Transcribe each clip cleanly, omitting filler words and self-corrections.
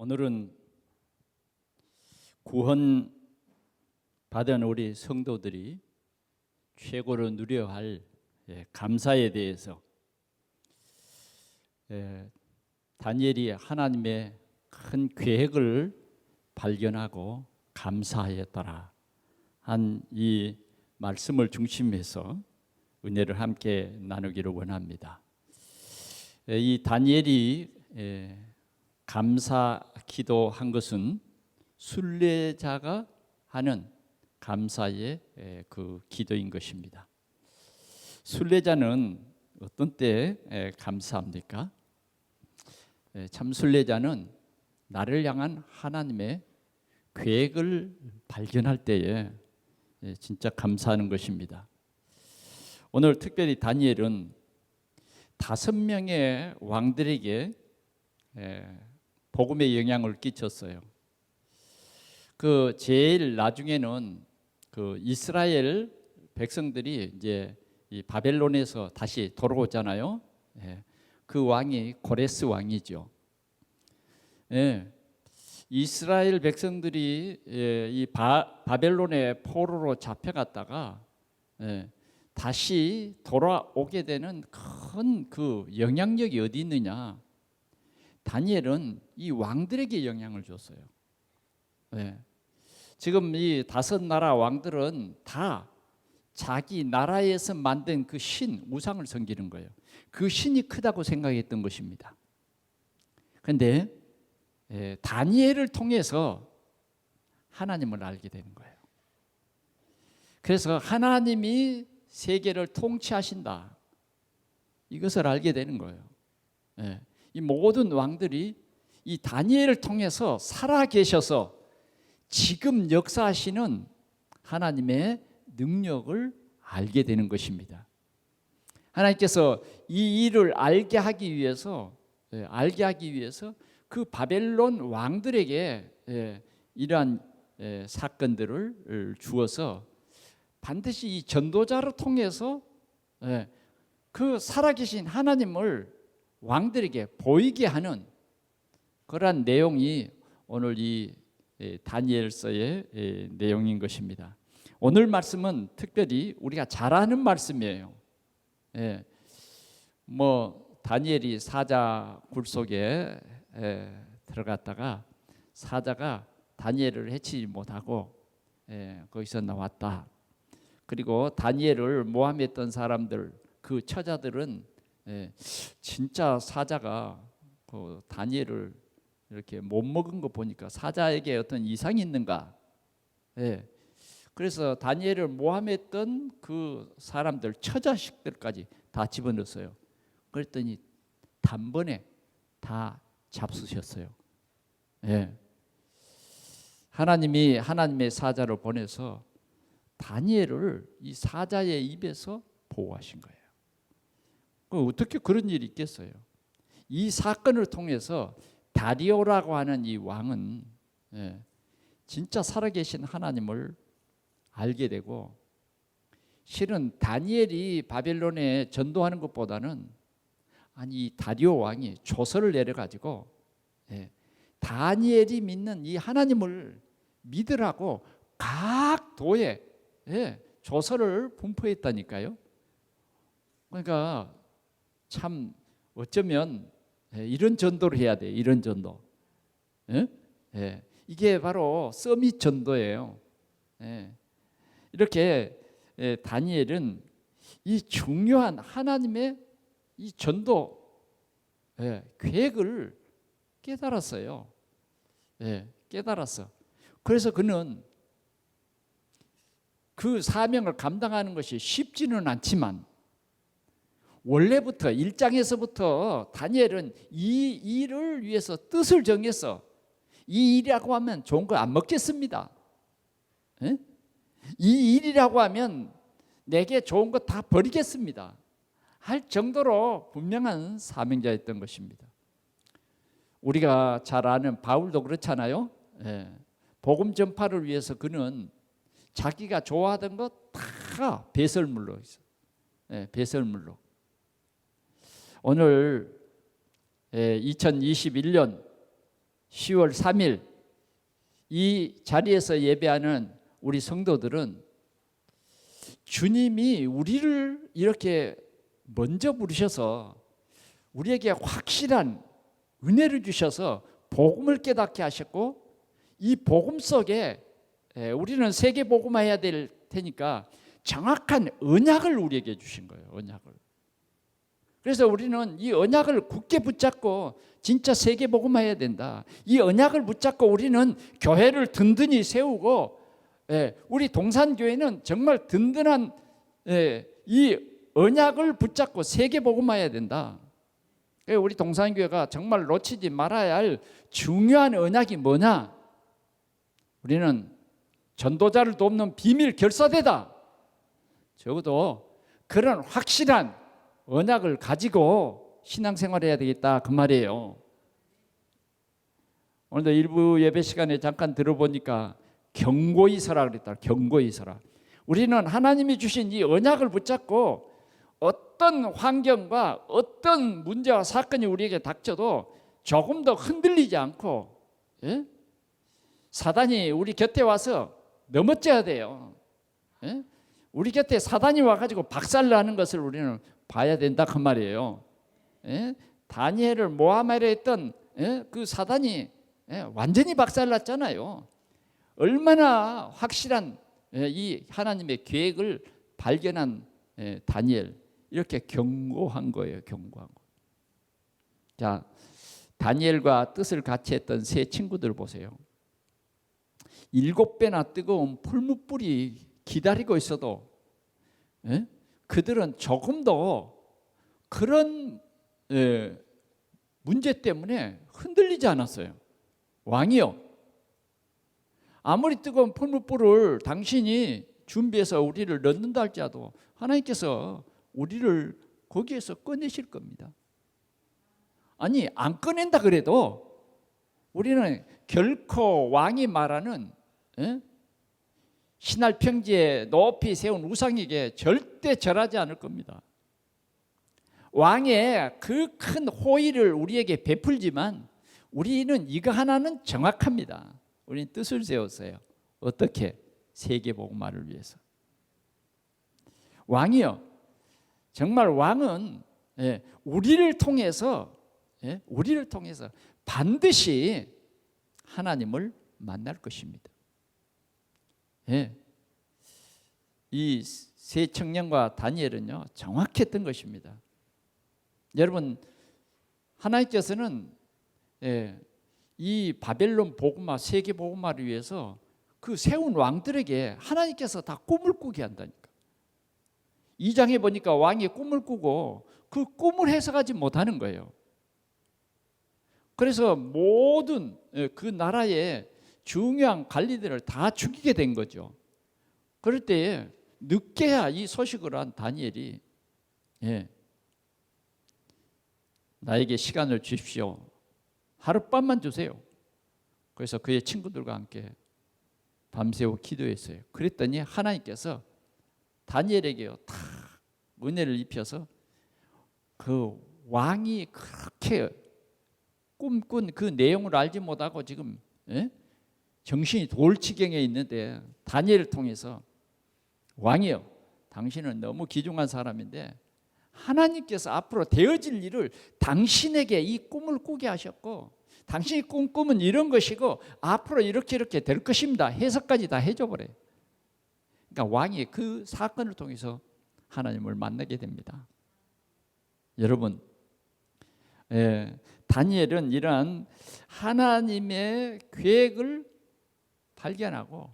오늘은 구원 받은 우리 성도들이 최고로 누려야 할 감사에 대해서 다니엘이 하나님의 큰 계획을 발견하고 감사하였더라 한 이 말씀을 중심해서 은혜를 함께 나누기를 원합니다. 이 다니엘이 감사 기도한 것은 순례자가 하는 감사의 그 기도인 것입니다. 순례자는 어떤 때 감사합니까? 참 순례자는 나를 향한 하나님의 계획을 발견할 때에 진짜 감사하는 것입니다. 오늘 특별히 다니엘은 5명의 왕들에게 복음의 영향을 끼쳤어요. 그 제일 나중에는 그 이스라엘 백성들이 이제 이 바벨론에서 다시 돌아오잖아요. 그 왕이 고레스 왕이죠. 이스라엘 백성들이 이 바벨론의 포로로 잡혀갔다가 다시 돌아오게 되는 큰 그 영향력이 어디 있느냐? 다니엘은 이 왕들에게 영향을 줬어요. 지금 이 5나라 왕들은 다 자기 나라에서 만든 그 신, 우상을 섬기는 거예요. 그 신이 크다고 생각했던 것입니다. 그런데 다니엘을 통해서 하나님을 알게 되는 거예요. 그래서 하나님이 세계를 통치하신다, 이것을 알게 되는 거예요. 이 모든 왕들이 이 다니엘을 통해서 살아계셔서 지금 역사하시는 하나님의 능력을 알게 되는 것입니다. 하나님께서 이 일을 알게 하기 위해서 그 바벨론 왕들에게 이러한 사건들을 주어서 반드시 이 전도자를 통해서 그 살아계신 하나님을 왕들에게 보이게 하는 그러한 내용이 오늘 이 다니엘서의 내용인 것입니다. 오늘 말씀은 특별히 우리가 잘 아는 말씀이에요. 다니엘이 사자 굴 속에 들어갔다가 사자가 다니엘을 해치지 못하고 거기서 나왔다. 그리고 다니엘을 모함했던 사람들, 그 처자들은 진짜 사자가 그 다니엘을 이렇게 못 먹은 거 보니까 사자에게 어떤 이상이 있는가? 그래서 다니엘을 모함했던 그 사람들, 처자식들까지 다 집어넣었어요. 그랬더니 단번에 다 잡수셨어요. 하나님이 하나님의 사자를 보내서 다니엘을 이 사자의 입에서 보호하신 거예요. 어떻게 그런 일이 있겠어요? 이 사건을 통해서 다리오라고 하는 이 왕은 진짜 살아계신 하나님을 알게 되고, 실은 다니엘이 바벨론에 전도하는 것보다는 이 다리오 왕이 조서를 내려가지고 다니엘이 믿는 이 하나님을 믿으라고 각 도에 조서를 분포했다니까요. 그러니까 참 어쩌면 이런 전도를 해야 돼. 이런 전도. 이게 바로 서밋 전도예요. 이렇게 다니엘은 이 중요한 하나님의 이 전도 계획을 깨달았어요. 깨달았어. 그래서 그는 그 사명을 감당하는 것이 쉽지는 않지만 원래부터 1장에서부터 다니엘은 이 일을 위해서 뜻을 정해서 이 일이라고 하면 좋은 거 안 먹겠습니다. 이 일이라고 하면 내게 좋은 거 다 버리겠습니다 할 정도로 분명한 사명자였던 것입니다. 우리가 잘 아는 바울도 그렇잖아요. 복음 전파를 위해서 그는 자기가 좋아하던 것 다 배설물로 있어. 배설물로. 오늘 2021년 10월 3일 이 자리에서 예배하는 우리 성도들은 주님이 우리를 이렇게 먼저 부르셔서 우리에게 확실한 은혜를 주셔서 복음을 깨닫게 하셨고, 이 복음 속에 우리는 세계복음화해야 될 테니까 정확한 언약을 우리에게 주신 거예요. 언약을. 그래서 우리는 이 언약을 굳게 붙잡고 진짜 세계복음화해야 된다. 이 언약을 붙잡고 우리는 교회를 든든히 세우고, 우리 동산교회는 정말 든든한 이 언약을 붙잡고 세계복음화해야 된다. 우리 동산교회가 정말 놓치지 말아야 할 중요한 언약이 뭐냐? 우리는 전도자를 돕는 비밀 결사대다. 적어도 그런 확실한 언약을 가지고 신앙생활해야 되겠다, 그 말이에요. 오늘도 일부 예배 시간에 잠깐 들어보니까 경고히 서라 그랬다. 경고히 서라. 우리는 하나님이 주신 이 언약을 붙잡고 어떤 환경과 어떤 문제와 사건이 우리에게 닥쳐도 조금 더 흔들리지 않고, 사단이 우리 곁에 와서 넘어져야 돼요. 우리 곁에 사단이 와가지고 박살나는 것을 우리는 봐야 된다, 그 말이에요. 다니엘을 모함하려 했던 그 사단이 완전히 박살났잖아요. 얼마나 확실한 이 하나님의 계획을 발견한 다니엘, 이렇게 경고한 거예요. 경고한 거. 자, 다니엘과 뜻을 같이 했던 세 친구들 보세요. 7배나 뜨거운 풀무불이 기다리고 있어도 그들은 조금도 그런 문제 때문에 흔들리지 않았어요. 왕이요, 아무리 뜨거운 풀무불을 당신이 준비해서 우리를 넣는다 할지라도 하나님께서 우리를 거기에서 꺼내실 겁니다. 아니, 안 꺼낸다 그래도 우리는 결코 왕이 말하는 신할 평지에 높이 세운 우상에게 절대 절하지 않을 겁니다. 왕의 그 큰 호의를 우리에게 베풀지만 우리는 이거 하나는 정확합니다. 우리는 뜻을 세웠어요. 어떻게? 세계복음화를 위해서. 왕이요, 정말 왕은 우리를 통해서 반드시 하나님을 만날 것입니다. 이 세 청년과 다니엘은요, 정확했던 것입니다. 여러분, 하나님께서는 이 바벨론 복음화, 세계 복음화를 위해서 그 세운 왕들에게 하나님께서 다 꿈을 꾸게 한다니까. 2장에 보니까 왕이 꿈을 꾸고 그 꿈을 해석하지 못하는 거예요. 그래서 모든 그 나라의 중요한 관리들을 다 죽이게 된 거죠. 그럴 때에 늦게야 이 소식을 한 다니엘이 나에게 시간을 주십시오. 하룻밤만 주세요. 그래서 그의 친구들과 함께 밤새워 기도했어요. 그랬더니 하나님께서 다니엘에게요, 다 은혜를 입혀서 그 왕이 그렇게 꿈꾼 그 내용을 알지 못하고 지금 정신이 돌지경에 있는데 다니엘을 통해서, 왕이요, 당신은 너무 귀중한 사람인데 하나님께서 앞으로 되어질 일을 당신에게 이 꿈을 꾸게 하셨고, 당신이 꿈꾸면 이런 것이고 앞으로 이렇게 될 것입니다. 해석까지 다 해줘 버려요. 그러니까 왕이 그 사건을 통해서 하나님을 만나게 됩니다. 여러분, 다니엘은 이러한 하나님의 계획을 발견하고,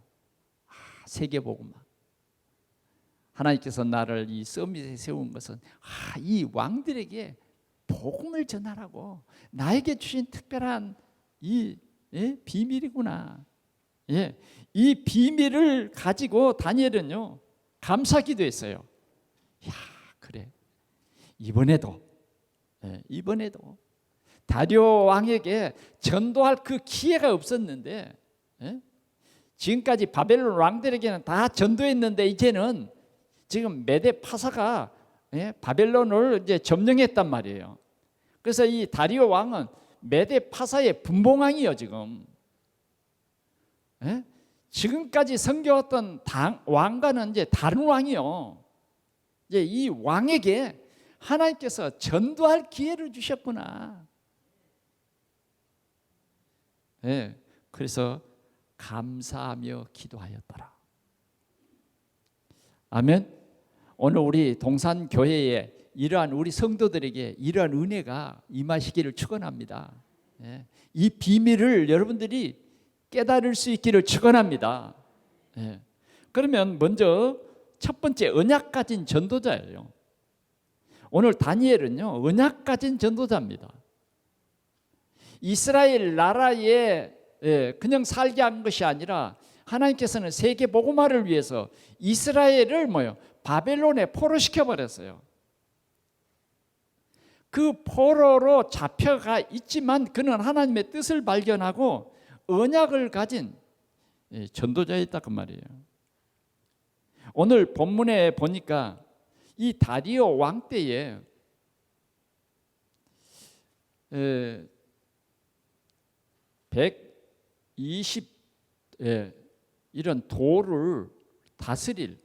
세계복음화, 하나님께서 나를 이 서밋에 세운 것은 이 왕들에게 복음을 전하라고 나에게 주신 특별한 이 비밀이구나. 이 비밀을 가지고 다니엘은요, 감사기도 했어요. 야, 그래, 이번에도 다리오 왕에게 전도할 그 기회가 없었는데, 지금까지 바벨론 왕들에게는 다 전도했는데 이제는 지금 메데 파사가 바벨론을 이제 점령했단 말이에요. 그래서 이 다리오 왕은 메대 파사의 분봉왕이요 지금. 예? 지금까지 섬겨왔던 왕과는 이제 다른 왕이요. 이제 이 왕에게 하나님께서 전도할 기회를 주셨구나. 예, 그래서 감사하며 기도하였더라. 아멘. 오늘 우리 동산교회에 이러한 우리 성도들에게 이러한 은혜가 임하시기를 축원합니다. 예, 이 비밀을 여러분들이 깨달을 수 있기를 축원합니다. 예, 그러면 먼저 첫 번째 언약 가진 전도자예요. 오늘 다니엘은요 언약 가진 전도자입니다. 이스라엘 나라에 그냥 살게 한 것이 아니라 하나님께서는 세계 복음화를 위해서 이스라엘을 바벨론에 포로시켜 버렸어요. 그 포로로 잡혀가 있지만 그는 하나님의 뜻을 발견하고 언약을 가진 전도자였다 그 말이에요. 오늘 본문에 보니까 이 다리오 왕 때에 120 이런 도를 다스릴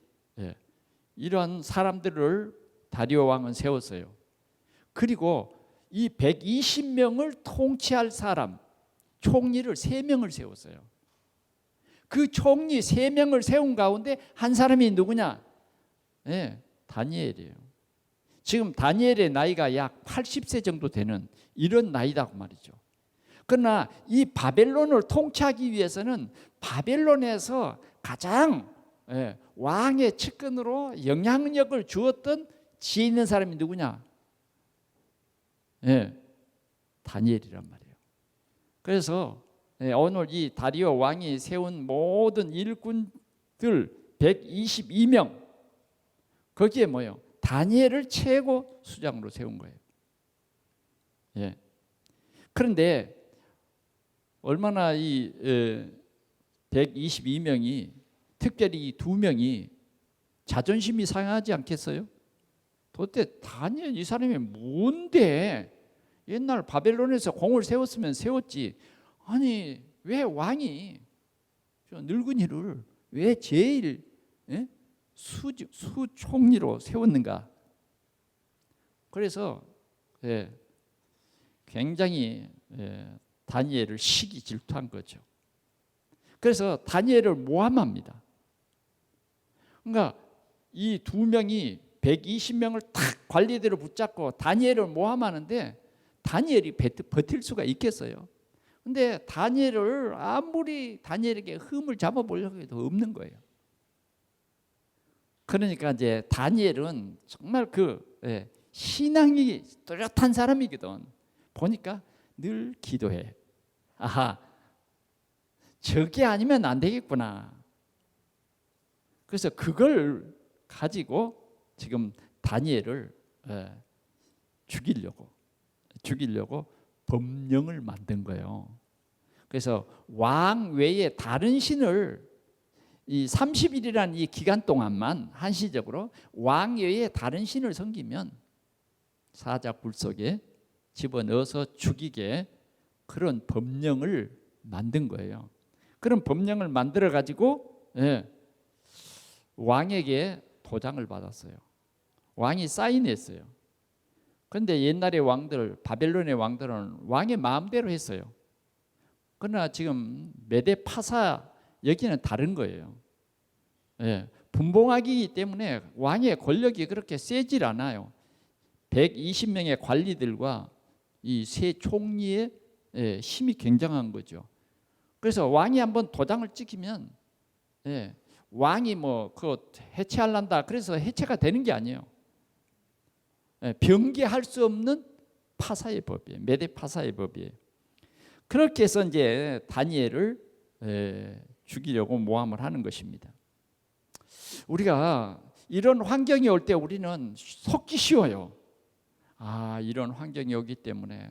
이런 사람들을 다리오 왕은 세웠어요. 그리고 이 120명을 통치할 사람 총리를 3명을 세웠어요. 그 총리 3명을 세운 가운데 한 사람이 누구냐? 다니엘이에요. 지금 다니엘의 나이가 약 80세 정도 되는 이런 나이다고 말이죠. 그러나 이 바벨론을 통치하기 위해서는 바벨론에서 가장 왕의 측근으로 영향력을 주었던 지혜 있는 사람이 누구냐? 다니엘이란 말이에요. 그래서 오늘 이 다리오 왕이 세운 모든 일꾼들 122명 거기에 다니엘을 최고 수장으로 세운 거예요. 그런데 얼마나 이 122명이 특별히 이 2명이 자존심이 상하지 않겠어요? 도대체 다니엘 이 사람이 뭔데 옛날 바벨론에서 공을 세웠으면 세웠지 아니 왜 왕이 저 늙은이를 왜 제일 수총리로 세웠는가? 그래서 굉장히 다니엘을 시기 질투한 거죠. 그래서 다니엘을 모함합니다. 그러니까 이 2명이 120명을 탁 관리대로 붙잡고 다니엘을 모함하는데 다니엘이 버틸 수가 있겠어요? 근데 다니엘을 아무리 다니엘에게 흠을 잡아보려고 해도 없는 거예요. 그러니까 이제 다니엘은 정말 신앙이 뚜렷한 사람이거든. 보니까 늘 기도해. 아하, 저게 아니면 안 되겠구나. 그래서 그걸 가지고 지금 다니엘을 죽이려고 법령을 만든 거예요. 그래서 왕 외에 다른 신을 이 30일이라는 이 기간 동안만 한시적으로 왕 외에 다른 신을 섬기면 사자굴 속에 집어넣어서 죽이게 그런 법령을 만든 거예요. 그런 법령을 만들어 가지고 왕에게 도장을 받았어요. 왕이 사인했어요. 그런데 옛날의 왕들, 바벨론의 왕들은 왕의 마음대로 했어요. 그러나 지금 메대 파사 여기는 다른 거예요. 분봉하기 때문에 왕의 권력이 그렇게 세질 않아요. 120명의 관리들과 이 세 총리의 힘이 굉장한 거죠. 그래서 왕이 한번 도장을 찍히면 왕이 그거 해체하려다 그래서 해체가 되는 게 아니에요. 변개할 수 없는 파사의 법이에요. 메대 파사의 법이에요. 그렇게 해서 이제 다니엘을 죽이려고 모함을 하는 것입니다. 우리가 이런 환경이 올 때 우리는 속기 쉬워요. 이런 환경이 오기 때문에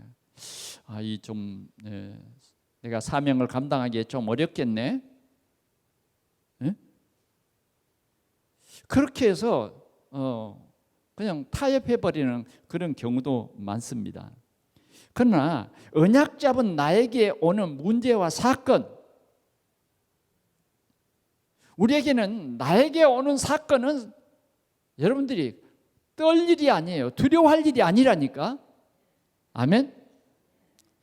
내가 사명을 감당하기에 좀 어렵겠네. 그렇게 해서 그냥 타협해버리는 그런 경우도 많습니다. 그러나 언약 잡은 나에게 오는 문제와 사건, 우리에게는 나에게 오는 사건은 여러분들이 떨 일이 아니에요. 두려워할 일이 아니라니까. 아멘.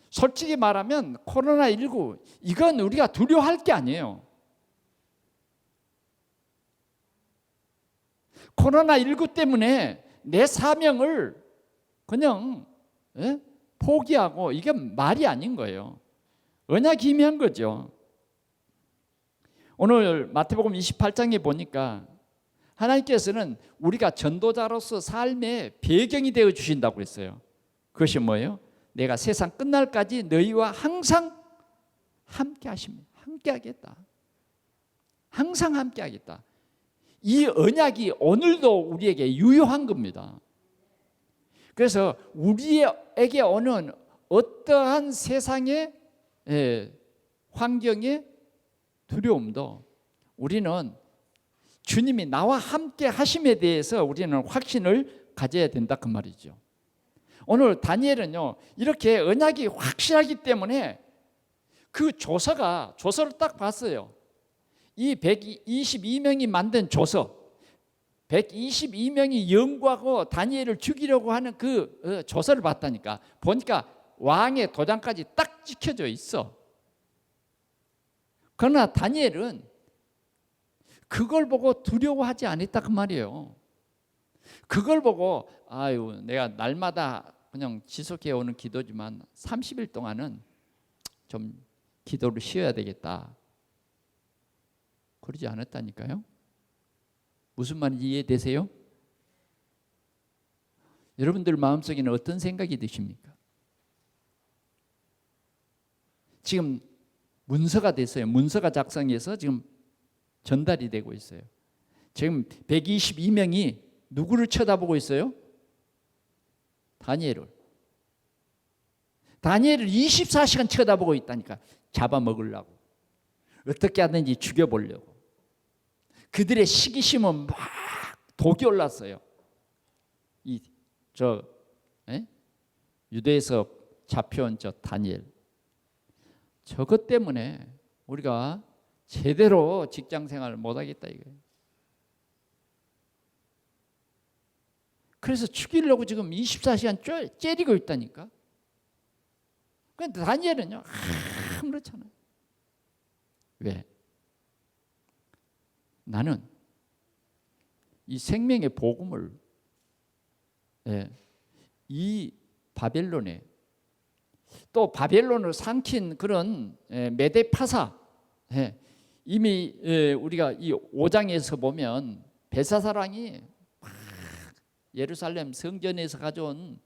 솔직히 말하면 코로나19 이건 우리가 두려워할 게 아니에요. 코로나19 때문에 내 사명을 그냥 포기하고 이게 말이 아닌 거예요. 언약이 희미한 거죠. 오늘 마태복음 28장에 보니까 하나님께서는 우리가 전도자로서 삶의 배경이 되어 주신다고 했어요. 그것이 뭐예요? 내가 세상 끝날까지 너희와 항상 함께 하십니다. 함께 하겠다. 항상 함께 하겠다. 이 언약이 오늘도 우리에게 유효한 겁니다. 그래서 우리에게 오는 어떠한 세상의 환경의 두려움도 우리는 주님이 나와 함께 하심에 대해서 우리는 확신을 가져야 된다 그 말이죠. 오늘 다니엘은요 이렇게 언약이 확실하기 때문에 그 조서를 딱 봤어요. 이 122명이 만든 조서, 122명이 연구하고 다니엘을 죽이려고 하는 그 조서를 봤다니까. 보니까 왕의 도장까지 딱 찍혀져 있어. 그러나 다니엘은 그걸 보고 두려워하지 않았다 그 말이에요. 그걸 보고 아유 내가 날마다 그냥 지속해 오는 기도지만 30일 동안은 좀 기도를 쉬어야 되겠다. 그러지 않았다니까요. 무슨 말인지 이해되세요? 여러분들 마음속에는 어떤 생각이 드십니까? 지금 문서가 됐어요. 문서가 작성해서 지금 전달이 되고 있어요. 지금 122명이 누구를 쳐다보고 있어요? 다니엘을 24시간 쳐다보고 있다니까. 잡아먹으려고. 어떻게 하든지 죽여보려고. 그들의 시기심은 막 독이 올랐어요. 유대에서 잡혀온 저 다니엘. 저것 때문에 우리가 제대로 직장 생활을 못하겠다 이거예요. 그래서 죽이려고 지금 24시간 째리고 있다니까. 그런데 다니엘은요 아무렇잖아요. 왜? 나는 이 생명의 복음을 이 바벨론에 또 바벨론을 삼킨 그런 메데파사 이미 우리가 이 5장에서 보면 벨사사랑이 예루살렘 성전에서 가져온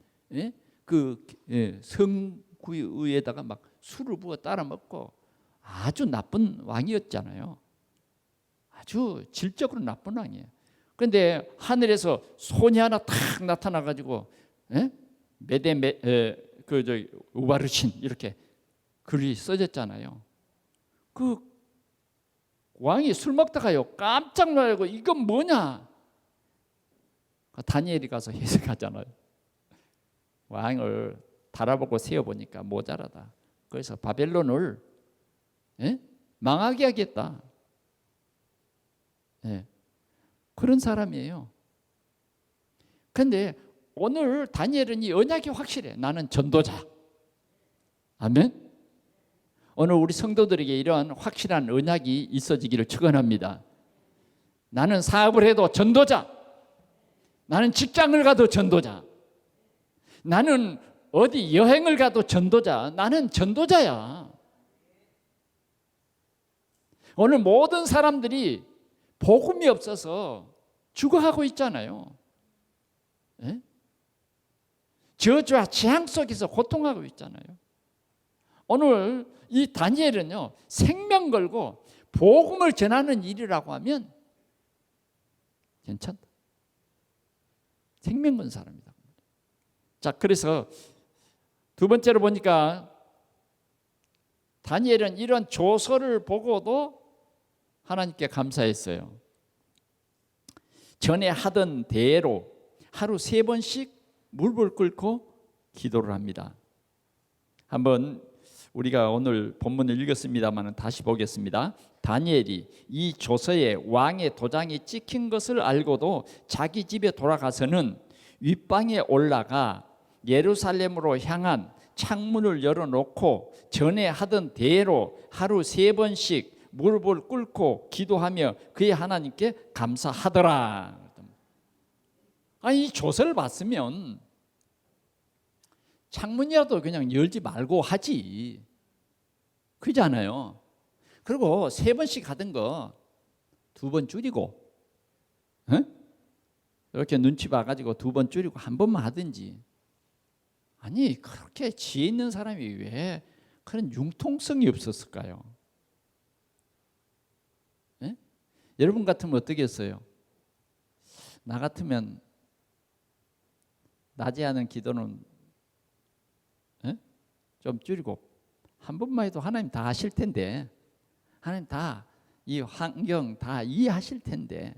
그 성구에다가 막 술을 부어 따라 먹고 아주 나쁜 왕이었잖아요. 아주 질적으로 나쁜 왕이에요. 그런데 하늘에서 손이 하나 탁 나타나 가지고 우바르신 이렇게 글이 써졌잖아요. 그 왕이 술 먹다가요 깜짝 놀라고 이건 뭐냐? 다니엘이 가서 해석하잖아요. 왕을 달아보고 세어보니까 모자라다. 그래서 바벨론을 망하게 하겠다. 그런 사람이에요. 그런데 오늘 다니엘은 이 언약이 확실해. 나는 전도자. 아멘. 오늘 우리 성도들에게 이러한 확실한 언약이 있어지기를 축원합니다. 나는 사업을 해도 전도자. 나는 직장을 가도 전도자. 나는 어디 여행을 가도 전도자. 나는 전도자야. 오늘 모든 사람들이 복음이 없어서 죽어가고 있잖아요. 저주와 재앙 속에서 고통하고 있잖아요. 오늘 이 다니엘은요 생명 걸고 복음을 전하는 일이라고 하면 괜찮다. 생명 건 사람이다. 자, 그래서 두 번째로 보니까 다니엘은 이런 조서를 보고도 하나님께 감사했어요. 전에 하던 대로 하루 3번씩 물불 끓고 기도를 합니다. 한번 우리가 오늘 본문을 읽었습니다만 다시 보겠습니다. 다니엘이 이 조서에 왕의 도장이 찍힌 것을 알고도 자기 집에 돌아가서는 윗방에 올라가 예루살렘으로 향한 창문을 열어놓고 전에 하던 대로 하루 3번씩 무릎을 꿇고 기도하며 그의 하나님께 감사하더라. 아니, 이 조서를 봤으면 창문이라도 그냥 열지 말고 하지. 그러잖아요. 그리고 3번씩 하던 거 2번 줄이고, 이렇게 눈치 봐가지고 2번 줄이고 1번만 하든지. 아니, 그렇게 지혜 있는 사람이 왜 그런 융통성이 없었을까요? 네? 여러분 같으면 어떻게 했어요? 나 같으면 낮에 하는 기도는 좀 줄이고 1번만 해도 하나님 다 하실 텐데, 하나님 다 이 환경 다 이해하실 텐데,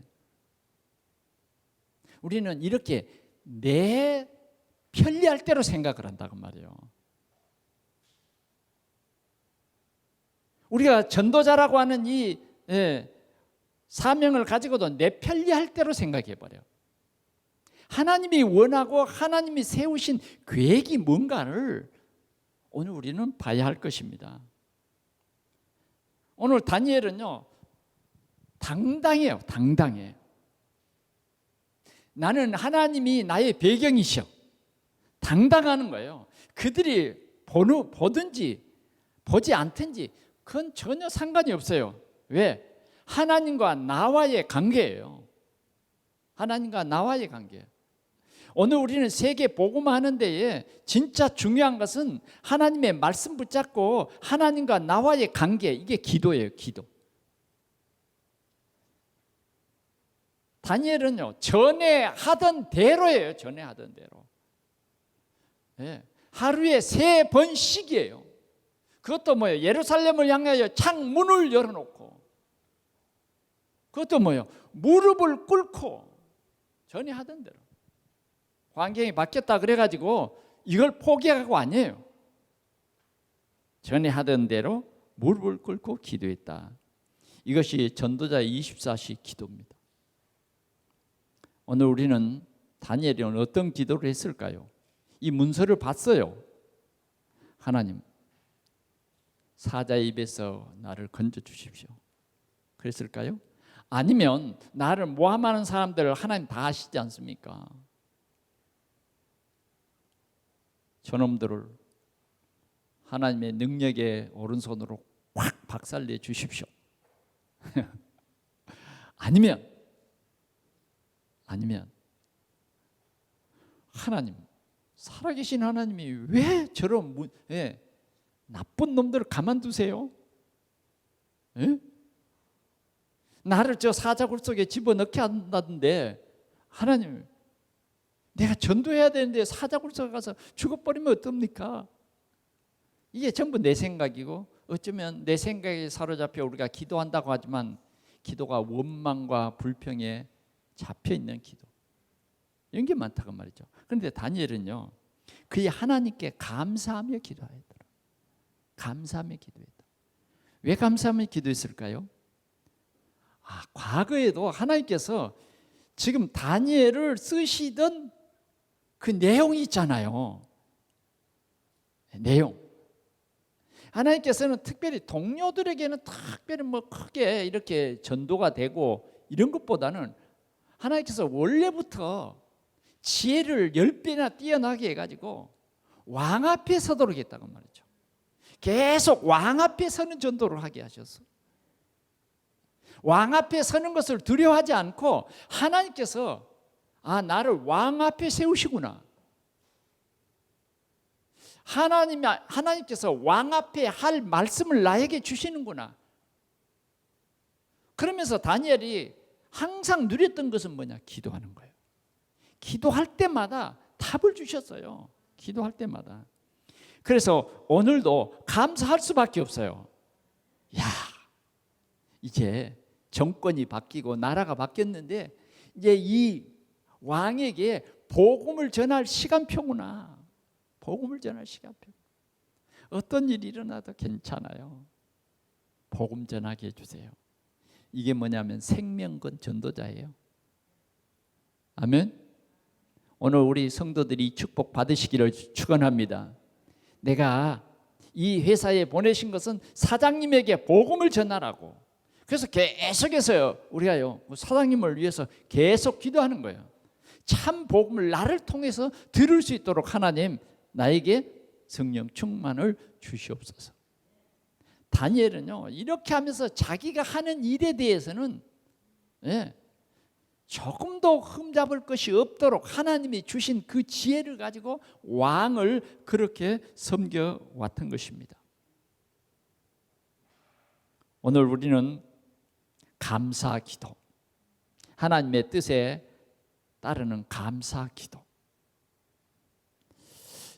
우리는 이렇게 내 편리할 대로 생각을 한다고 말이에요. 우리가 전도자라고 하는 이 사명을 가지고도 내 편리할 대로 생각해버려요. 하나님이 원하고 하나님이 세우신 계획이 뭔가를 오늘 우리는 봐야 할 것입니다. 오늘 다니엘은요, 당당해요. 당당해. 나는 하나님이 나의 배경이셔. 당당하는 거예요. 그들이 보든지 보지 않든지 그건 전혀 상관이 없어요. 왜? 하나님과 나와의 관계예요. 하나님과 나와의 관계. 오늘 우리는 세계 복음하는 데에 진짜 중요한 것은 하나님의 말씀 붙잡고 하나님과 나와의 관계, 이게 기도예요. 기도. 다니엘은요, 전에 하던 대로예요. 전에 하던 대로. 네. 하루에 3번씩이에요. 그것도 뭐예요? 예루살렘을 향하여 창문을 열어놓고, 그것도 뭐예요? 무릎을 꿇고, 전에 하던 대로. 환경이 바뀌었다 그래가지고 이걸 포기하고 아니에요. 전에 하던 대로 무릎을 꿇고 기도했다. 이것이 전도자의 24시 기도입니다. 오늘 우리는 다니엘이 어떤 기도를 했을까요? 이 문서를 봤어요. 하나님, 사자의 입에서 나를 건져 주십시오. 그랬을까요? 아니면 나를 모함하는 사람들을 하나님 다 아시지 않습니까? 저놈들을 하나님의 능력의 오른손으로 확 박살내 주십시오. 아니면 하나님, 살아계신 하나님이 왜 저런 나쁜 놈들을 가만두세요? 나를 저 사자굴 속에 집어넣게 한다던데, 하나님, 내가 전도해야 되는데 사자굴 속에 가서 죽어버리면 어떻습니까? 이게 전부 내 생각이고, 어쩌면 내 생각에 사로잡혀 우리가 기도한다고 하지만 기도가 원망과 불평에 잡혀있는 기도, 이런 게 많다고 말이죠. 그런데 다니엘은요, 그의 하나님께 감사하며 기도하였더라. 감사하며 기도했다. 왜 감사하며 기도했을까요? 과거에도 하나님께서 지금 다니엘을 쓰시던 그 내용이 있잖아요. 내용. 하나님께서는 특별히 동료들에게는 특별히 크게 이렇게 전도가 되고 이런 것보다는 하나님께서 원래부터 지혜를 10배나 뛰어나게 해가지고 왕 앞에 서도록 했다고 말이죠. 계속 왕 앞에 서는 전도를 하게 하셨어. 왕 앞에 서는 것을 두려워하지 않고 하나님께서 나를 왕 앞에 세우시구나. 하나님께서 왕 앞에 할 말씀을 나에게 주시는구나. 그러면서 다니엘이 항상 누렸던 것은 뭐냐? 기도하는 거예요. 기도할 때마다 답을 주셨어요. 기도할 때마다. 그래서 오늘도 감사할 수밖에 없어요. 이제 정권이 바뀌고 나라가 바뀌었는데 이제 이 왕에게 복음을 전할 시간표구나. 복음을 전할 시간표. 어떤 일이 일어나도 괜찮아요. 복음 전하게 해주세요. 이게 뭐냐면 생명건 전도자예요. 아멘. 오늘 우리 성도들이 이 축복 받으시기를 축원합니다. 내가 이 회사에 보내신 것은 사장님에게 복음을 전하라고. 그래서 계속해서 우리가요 사장님을 위해서 계속 기도하는 거예요. 참 복음을 나를 통해서 들을 수 있도록 하나님 나에게 성령 충만을 주시옵소서. 다니엘은요 이렇게 하면서 자기가 하는 일에 대해서는 조금도 흠잡을 것이 없도록 하나님이 주신 그 지혜를 가지고 왕을 그렇게 섬겨왔던 것입니다. 오늘 우리는 감사 기도, 하나님의 뜻에 따르는 감사 기도.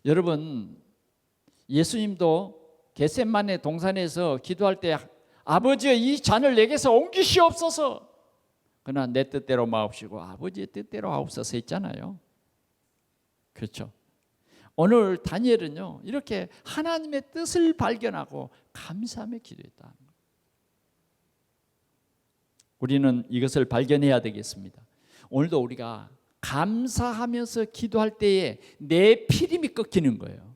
여러분, 예수님도 겟세마네 동산에서 기도할 때 아버지의 이 잔을 내게서 옮기시옵소서. 그러나 내 뜻대로 마옵시고 아버지의 뜻대로 하옵소서 했잖아요. 그렇죠. 오늘 다니엘은요 이렇게 하나님의 뜻을 발견하고 감사하며 기도했다. 우리는 이것을 발견해야 되겠습니다. 오늘도 우리가 감사하면서 기도할 때에 내 피림이 꺾이는 거예요.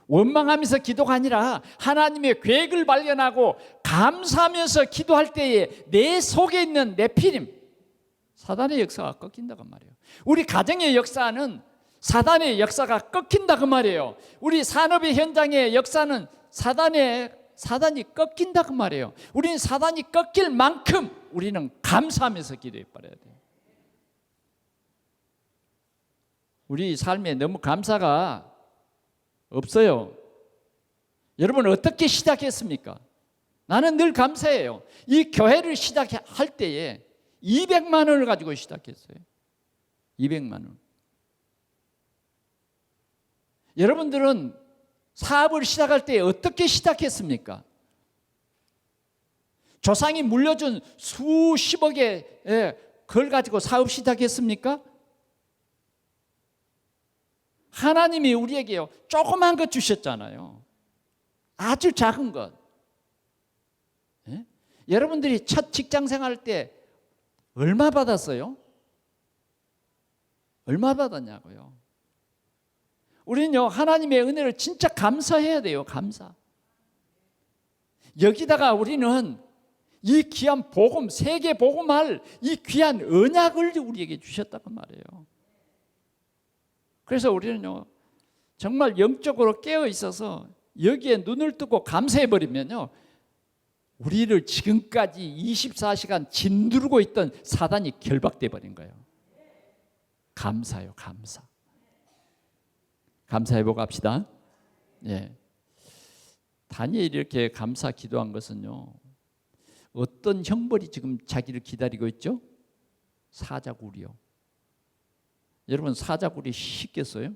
원망하면서 기도가 아니라 하나님의 계획을 발견하고 감사하면서 기도할 때에 내 속에 있는 내피림, 사단의 역사가 꺾인다고 말이에요. 우리 가정의 역사는 사단의 역사가 꺾인다고 말이에요. 우리 산업의 현장의 역사는 사단이 꺾인다고 말이에요. 우리는 사단이 꺾일 만큼 우리는 감사하면서 기도해 버려야 돼요. 우리 삶에 너무 감사가 없어요. 여러분 어떻게 시작했습니까? 나는 늘 감사해요. 이 교회를 시작할 때에 200만 원을 가지고 시작했어요. 200만 원. 여러분들은 사업을 시작할 때 어떻게 시작했습니까? 조상이 물려준 수십억의 그걸 가지고 사업 시작했습니까? 하나님이 우리에게요 조그만 것 주셨잖아요. 아주 작은 것. 여러분들이 첫 직장 생활 때 얼마 받았어요? 얼마 받았냐고요? 우리는요 하나님의 은혜를 진짜 감사해야 돼요. 감사. 여기다가 우리는 이 귀한 복음, 세계 복음할 이 귀한 언약을 우리에게 주셨다고 말이에요. 그래서 우리는요 정말 영적으로 깨어 있어서 여기에 눈을 뜨고 감사해 버리면요 우리를 지금까지 24시간 짓누르고 있던 사단이 결박돼 버린 거예요. 감사요, 감사. 감사해보고 합시다. 예. 다니엘이 이렇게 감사 기도한 것은요 어떤 형벌이 지금 자기를 기다리고 있죠? 사자굴이요. 여러분 사자굴이 쉽겠어요?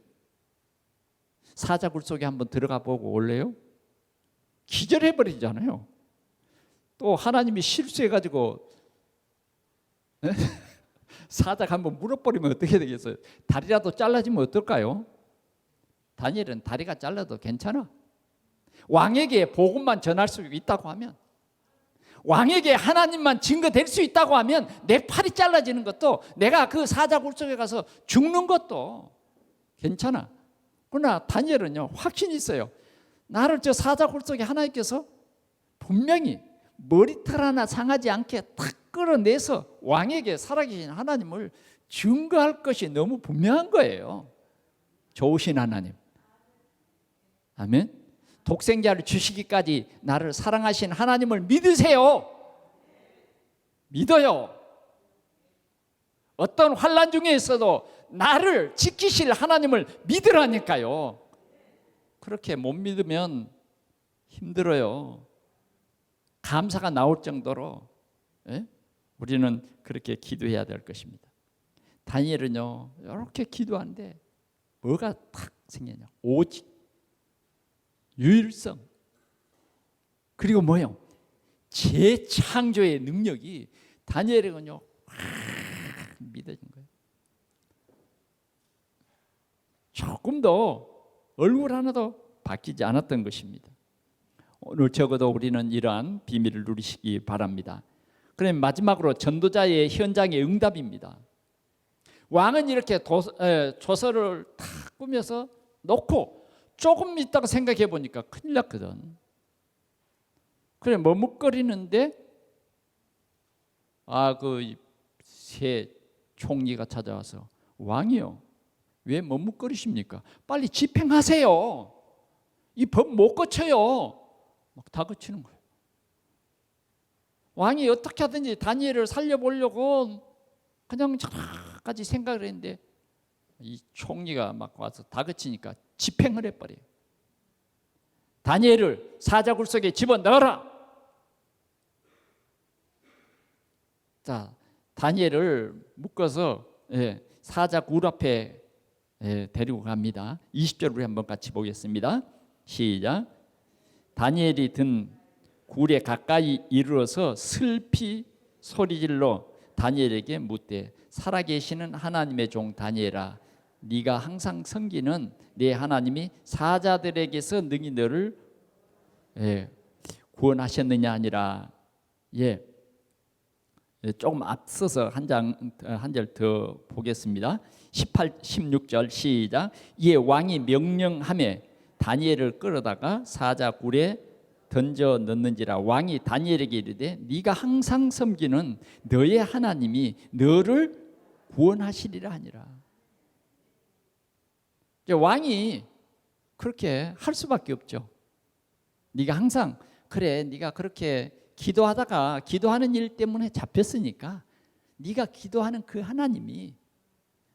사자굴 속에 한번 들어가 보고 올래요? 기절해버리잖아요. 또 하나님이 실수해가지고 사자가 한번 물어버리면 어떻게 되겠어요? 다리라도 잘라지면 어떨까요? 다니엘은 다리가 잘라도 괜찮아. 왕에게 복음만 전할 수 있다고 하면, 왕에게 하나님만 증거될 수 있다고 하면 내 팔이 잘라지는 것도, 내가 그 사자굴 속에 가서 죽는 것도 괜찮아. 그러나 다니엘은요 확신이 있어요. 나를 저 사자굴 속에 하나님께서 분명히 머리털 하나 상하지 않게 탁 끌어내서 왕에게 살아계신 하나님을 증거할 것이 너무 분명한 거예요. 좋으신 하나님. 아멘. 독생자를 주시기까지 나를 사랑하신 하나님을 믿으세요. 믿어요. 어떤 환난 중에 있어도 나를 지키실 하나님을 믿으라니까요. 그렇게 못 믿으면 힘들어요. 감사가 나올 정도로 우리는 그렇게 기도해야 될 것입니다. 다니엘은요 이렇게 기도하는데 뭐가 탁 생기냐? 오직 유일성, 그리고 뭐예요? 재창조의 능력이 다니엘에게는요 믿어진 거예요. 조금 더 얼굴 하나도 바뀌지 않았던 것입니다. 오늘 적어도 우리는 이러한 비밀을 누리시기 바랍니다. 그럼 마지막으로 전도자의 현장의 응답입니다. 왕은 이렇게 조서를 다 꾸며서 놓고 조금 있다가 생각해 보니까 큰일 났거든. 그래 머뭇거리는데 그 새 총리가 찾아와서 왕이요, 왜 머뭇거리십니까? 빨리 집행하세요. 이 법 못 고쳐요. 막 다그치는 거예요. 왕이 어떻게 하든지 다니엘을 살려보려고 그냥 여러 가지 생각을 했는데 이 총리가 막 와서 다그치니까 집행을 해버려요. 다니엘을 사자굴 속에 집어넣어라. 자, 다니엘을 묶어서 사자굴 앞에 데리고 갑니다. 20절 우리 한번 같이 보겠습니다. 시작. 다니엘이 든 굴에 가까이 이르러서 슬피 소리질러 다니엘에게 묻되 살아계시는 하나님의 종 다니엘아, 네가 항상 섬기는 네 하나님이 사자들에게서 능히 너를 구원하셨느냐 하니라. 조금 앞서서 한 절 더 보겠습니다. 18, 16절 시작. 이에 왕이 명령하며 다니엘을 끌어다가 사자굴에 던져 넣는지라. 왕이 다니엘에게 이르되 네가 항상 섬기는 너의 하나님이 너를 구원하시리라 하니라. 왕이 그렇게 할 수밖에 없죠. 네가 항상 그래, 네가 그렇게 기도하다가 기도하는 일 때문에 잡혔으니까 네가 기도하는 그 하나님이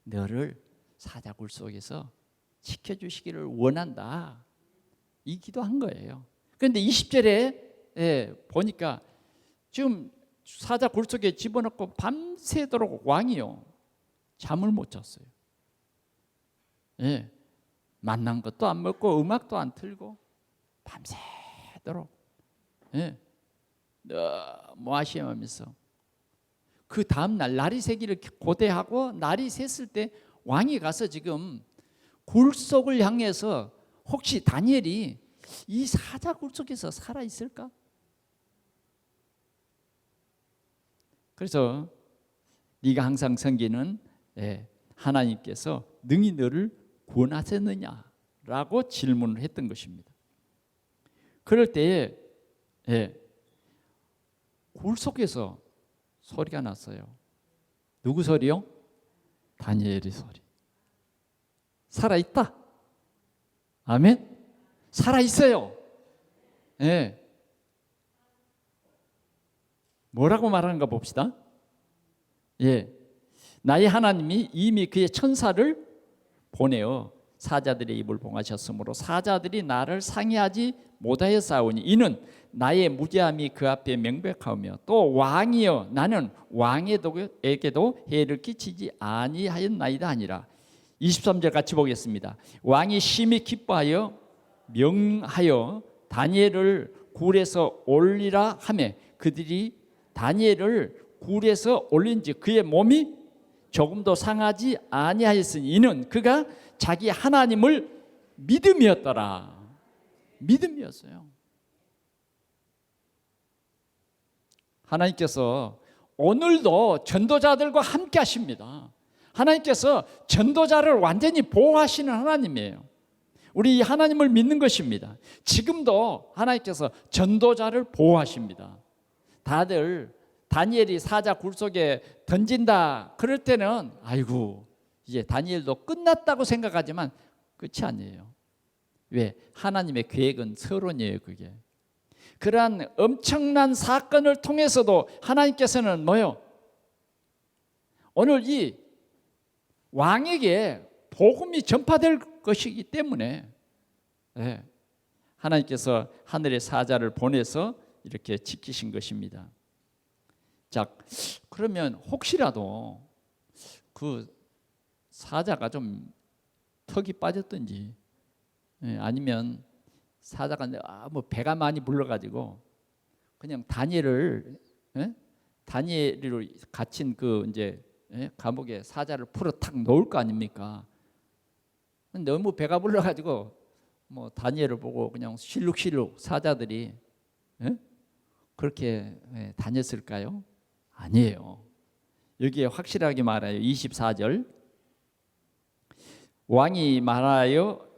너를 사자굴 속에서 지켜주시기를 원한다. 이 기도한 거예요. 그런데 20절에 보니까 지금 사자굴 속에 집어넣고 밤새도록 왕이요 잠을 못 잤어요. 만난 것도 안 먹고 음악도 안 틀고 밤새도록 너무 아쉬워하면서 그 다음날 날이 새기를 고대하고 날이 샜을 때 왕이 가서 지금 굴 속을 향해서 혹시 다니엘이 이 사자굴 속에서 살아 있을까? 그래서 네가 항상 섬기는 하나님께서 능히 너를 구원하셨느냐라고 질문을 했던 것입니다. 그럴 때에 굴 속에서 소리가 났어요. 누구 소리요? 다니엘의 소리. 살아있다. 아멘. 살아있어요. 뭐라고 말하는가 봅시다. 나의 하나님이 이미 그의 천사를 보내어 사자들의 입을 봉하셨으므로 사자들이 나를 상해하지 못하였사오니 이는 나의 무죄함이 그 앞에 명백하며 또 왕이여 나는 왕에게도 해를 끼치지 아니하였나이다 하니라. 23절 같이 보겠습니다. 왕이 심히 기뻐하여 명하여 다니엘을 굴에서 올리라 하매 그들이 다니엘을 굴에서 올린지 그의 몸이 조금도 상하지 아니하였으니 이는 그가 자기 하나님을 믿음이었더라. 믿음이었어요. 하나님께서 오늘도 전도자들과 함께 하십니다. 하나님께서 전도자를 완전히 보호하시는 하나님이에요. 우리 하나님을 믿는 것입니다. 지금도 하나님께서 전도자를 보호하십니다. 다들 다니엘이 사자 굴 속에 던진다 그럴 때는 아이고 이제 다니엘도 끝났다고 생각하지만 끝이 아니에요. 왜? 하나님의 계획은 서론이에요. 그게 그러한 엄청난 사건을 통해서도 하나님께서는 뭐요? 오늘 이 왕에게 복음이 전파될 것이기 때문에 하나님께서 하늘의 사자를 보내서 이렇게 지키신 것입니다. 자, 그러면 혹시라도 그 사자가 좀 턱이 빠졌든지 아니면 사자가 너무 배가 많이 불러가지고 그냥 다니엘을 갇힌 그 이제 감옥에 사자를 풀어 탁 놓을 거 아닙니까? 너무 배가 불러가지고 뭐 다니엘을 보고 그냥 실룩실룩 사자들이 그렇게 다녔을까요? 아니에요. 여기에 확실하게 말해요. 24절 왕이 말하여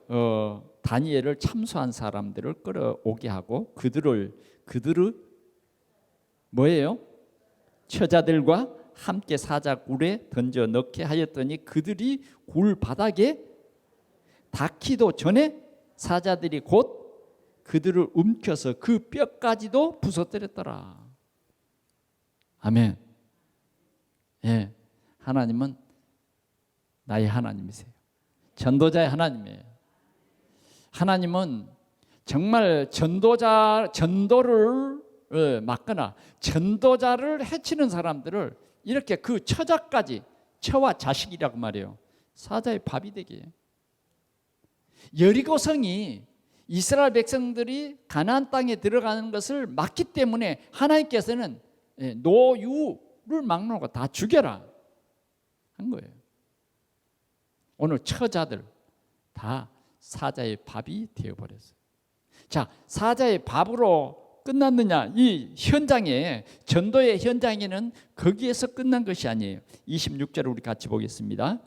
다니엘을 참소한 사람들을 끌어오게 하고 그들을 뭐예요? 처자들과 함께 사자굴에 던져 넣게 하였더니 그들이 굴 바닥에 닿기도 전에 사자들이 곧 그들을 움켜서 그 뼈까지도 부서뜨렸더라. 아멘. 예, 하나님은 나의 하나님이세요. 전도자의 하나님이에요. 하나님은 정말 전도를 막거나 전도자를 해치는 사람들을 이렇게 그 처자까지, 처와 자식이라고 말해요. 사자의 밥이 되게 해요. 여리고성이 이스라엘 백성들이 가나안 땅에 들어가는 것을 막기 때문에 하나님께서는 노유를 막는 거 다 죽여라 한 거예요. 오늘 처자들 다 사자의 밥이 되어버렸어요. 자, 사자의 밥으로 끝났느냐? 이 현장에, 전도의 현장에는 거기에서 끝난 것이 아니에요. 26절을 우리 같이 보겠습니다.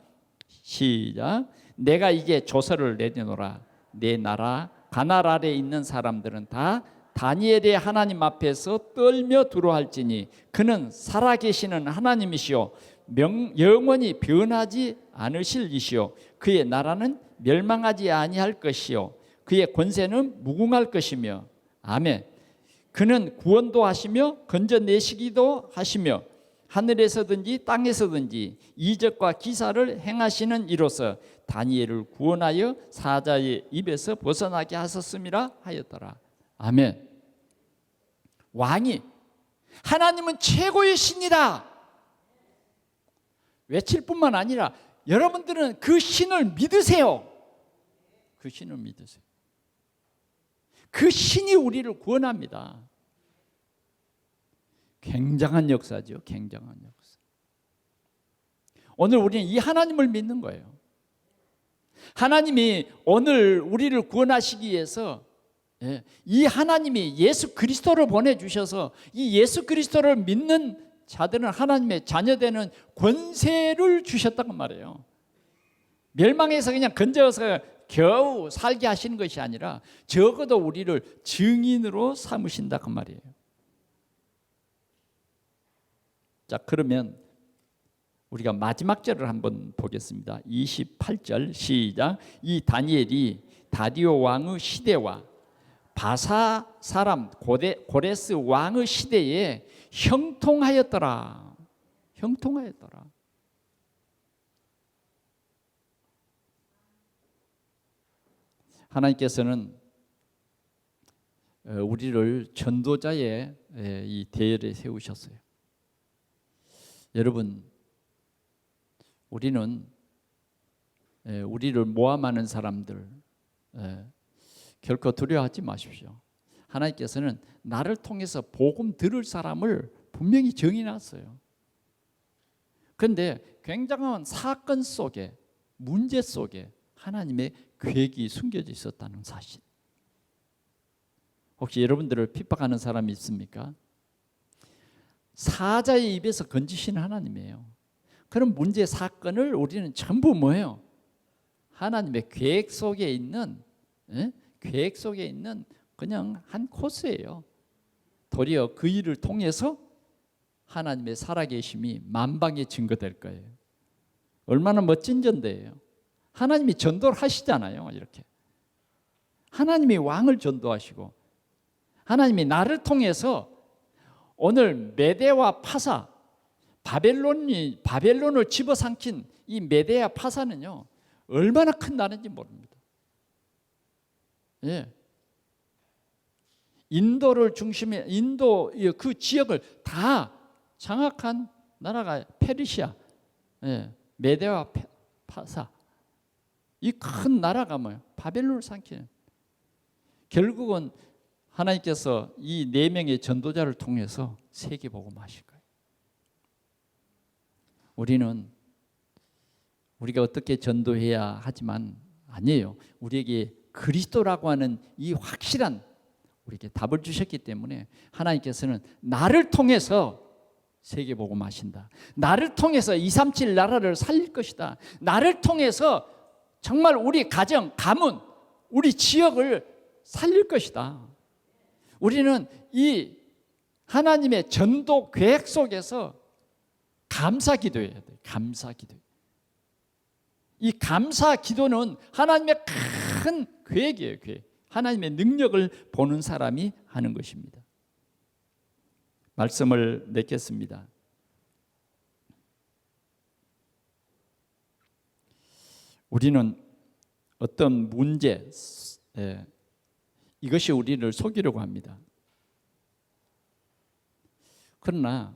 시작. 내가 이제 조서를 내려놓으라. 내 나라 가나안 아래에 있는 사람들은 다 다니엘의 하나님 앞에서 떨며 두려워할지니 그는 살아계시는 하나님이시오 영원히 변하지 않으실 이시오 그의 나라는 멸망하지 아니할 것이요 그의 권세는 무궁할 것이며 아멘. 그는 구원도 하시며 건져내시기도 하시며 하늘에서든지 땅에서든지 이적과 기사를 행하시는 이로써 다니엘을 구원하여 사자의 입에서 벗어나게 하셨음이라 하였더라. 아멘. 왕이 하나님은 최고의 신이다 외칠 뿐만 아니라 여러분들은 그 신을 믿으세요. 그 신을 믿으세요. 그 신이 우리를 구원합니다. 굉장한 역사죠. 굉장한 역사. 오늘 우리는 이 하나님을 믿는 거예요. 하나님이 오늘 우리를 구원하시기 위해서 이 하나님이 예수 그리스도를 보내주셔서 이 예수 그리스도를 믿는 자들은 하나님의 자녀되는 권세를 주셨다고 말해요. 멸망에서 그냥 건져서 겨우 살게 하시는 것이 아니라 적어도 우리를 증인으로 삼으신다고 말이에요. 자, 그러면 우리가 마지막 절을 한번 보겠습니다. 28절 시작. 이 다니엘이 다리오 왕의 시대와 바사 사람 고레스 왕의 시대에 형통하였더라. 형통하였더라. 하나님께서는 우리를 전도자의 이 대열에 세우셨어요. 여러분, 우리는 우리를 모함하는 사람들 결코 두려워하지 마십시오. 하나님께서는 나를 통해서 복음 들을 사람을 분명히 정해놨어요. 그런데 굉장한 사건 속에, 문제 속에 하나님의 계획이 숨겨져 있었다는 사실. 혹시 여러분들을 핍박하는 사람이 있습니까? 사자의 입에서 건지시는 하나님이에요. 그런 문제 사건을 우리는 전부 뭐예요? 하나님의 계획 속에 있는 계획 속에 있는 그냥 한 코스예요. 도리어 그 일을 통해서 하나님의 살아계심이 만방에 증거될 거예요. 얼마나 멋진 전도예요. 하나님이 전도를 하시잖아요. 이렇게 하나님이 왕을 전도하시고 하나님이 나를 통해서 오늘 메대와 파사 바벨론을 집어삼킨 이 메대와 파사는요 얼마나 큰 나라인지 모릅니다. 예. 인도를 중심에 인도 그 지역을 다 장악한 나라가 페르시아, 메대와 파사 이 큰 나라가 뭐예요? 바벨론을 삼키는. 결국은 하나님께서 이 네 명의 전도자를 통해서 세계 복음하실 거예요. 우리가 어떻게 전도해야 하지만 아니에요. 우리에게 그리스도라고 하는 이 확실한 우리에게 답을 주셨기 때문에 하나님께서는 나를 통해서 세계복음 하신다. 나를 통해서 237 나라를 살릴 것이다. 나를 통해서 정말 우리 가정, 가문, 우리 지역을 살릴 것이다. 우리는 이 하나님의 전도 계획 속에서 감사 기도해야 돼. 감사 기도. 이 감사 기도는 하나님의 큰 계획이에요. 계획. 하나님의 능력을 보는 사람이 하는 것입니다. 말씀을 맺겠습니다. 우리는 어떤 문제, 이것이 우리를 속이려고 합니다. 그러나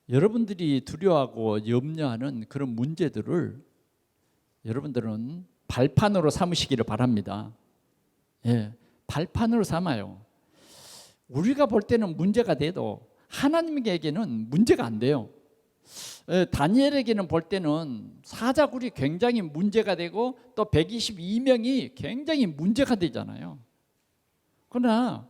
여러분들이 두려워하고 염려하는 그런 문제들을 여러분들은 발판으로 삼으시기를 바랍니다. 발판으로 삼아요. 우리가 볼 때는 문제가 돼도 하나님에게는 문제가 안 돼요. 다니엘에게는 볼 때는 사자굴이 굉장히 문제가 되고 또 122명이 굉장히 문제가 되잖아요. 그러나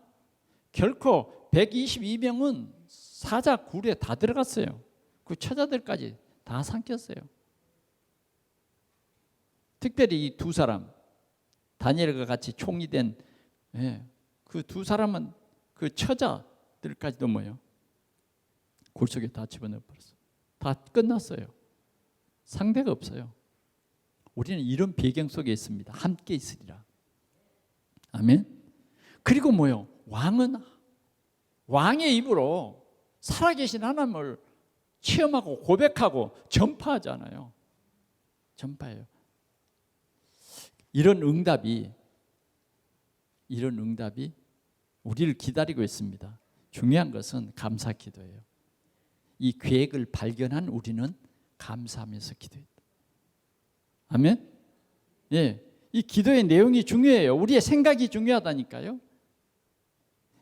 결코 122명은 사자굴에 다 들어갔어요. 그 처자들까지 다 삼켰어요. 특별히 이 두 사람, 다니엘과 같이 총리 된 그 두 사람은 그 처자들까지도 뭐예요? 굴 속에 다 집어넣어 버렸어요. 다 끝났어요. 상대가 없어요. 우리는 이런 배경 속에 있습니다. 함께 있으리라. 아멘. 그리고 뭐요? 왕은 왕의 입으로 살아계신 하나님을 체험하고 고백하고 전파하잖아요. 전파해요. 이런 응답이 우리를 기다리고 있습니다. 중요한 것은 감사 기도예요. 이 계획을 발견한 우리는 감사하면서 기도했다. 아멘? 이 기도의 내용이 중요해요. 우리의 생각이 중요하다니까요.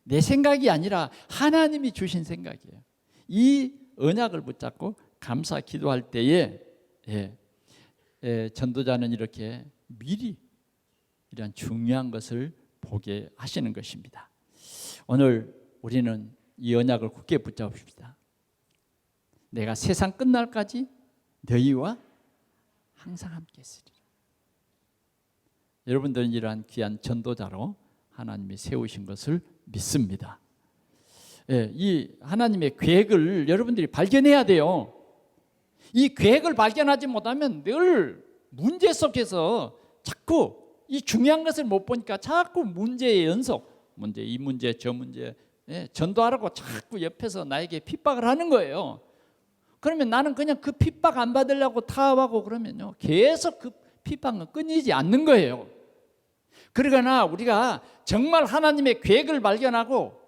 내 생각이 아니라 하나님이 주신 생각이에요. 이 언약을 붙잡고 감사 기도할 때에 전도자는 이렇게 미리 이러한 중요한 것을 보게 하시는 것입니다. 오늘 우리는 이 언약을 굳게 붙잡읍시다. 내가 세상 끝날까지 너희와 항상 함께 있으리라. 여러분들은 이러한 귀한 전도자로 하나님이 세우신 것을 믿습니다. 이 하나님의 계획을 여러분들이 발견해야 돼요. 이 계획을 발견하지 못하면 늘 문제 속에서 자꾸 이 중요한 것을 못 보니까 자꾸 문제의 연속, 문제 이 문제 저 문제, 전도하라고 자꾸 옆에서 나에게 핍박을 하는 거예요. 그러면 나는 그냥 그 핍박 안 받으려고 타협하고 그러면요 계속 그 핍박은 끊이지 않는 거예요. 그러나 우리가 정말 하나님의 계획을 발견하고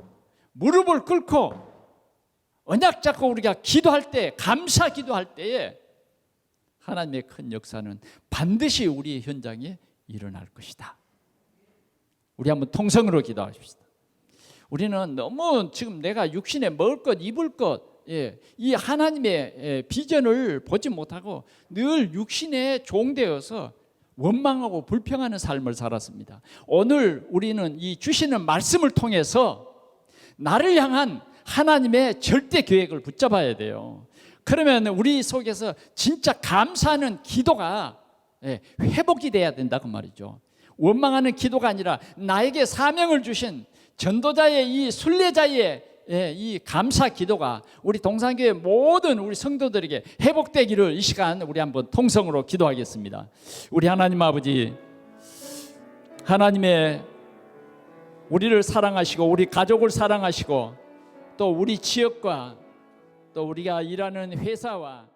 무릎을 꿇고 언약 잡고 우리가 기도할 때, 감사 기도할 때에 하나님의 큰 역사는 반드시 우리의 현장에 일어날 것이다. 우리 한번 통성으로 기도하십시다. 우리는 너무 지금 내가 육신에 먹을 것, 입을 것, 이 하나님의 비전을 보지 못하고 늘 육신에 종되어서 원망하고 불평하는 삶을 살았습니다. 오늘 우리는 이 주시는 말씀을 통해서 나를 향한 하나님의 절대 계획을 붙잡아야 돼요. 그러면 우리 속에서 진짜 감사하는 기도가 회복이 돼야 된다고 말이죠. 원망하는 기도가 아니라 나에게 사명을 주신 전도자의 이 순례자의 이 감사 기도가 우리 동산교회 모든 우리 성도들에게 회복되기를 이 시간 우리 한번 통성으로 기도하겠습니다. 우리 하나님 아버지, 하나님의 우리를 사랑하시고 우리 가족을 사랑하시고 또 우리 지역과 또 우리가 일하는 회사와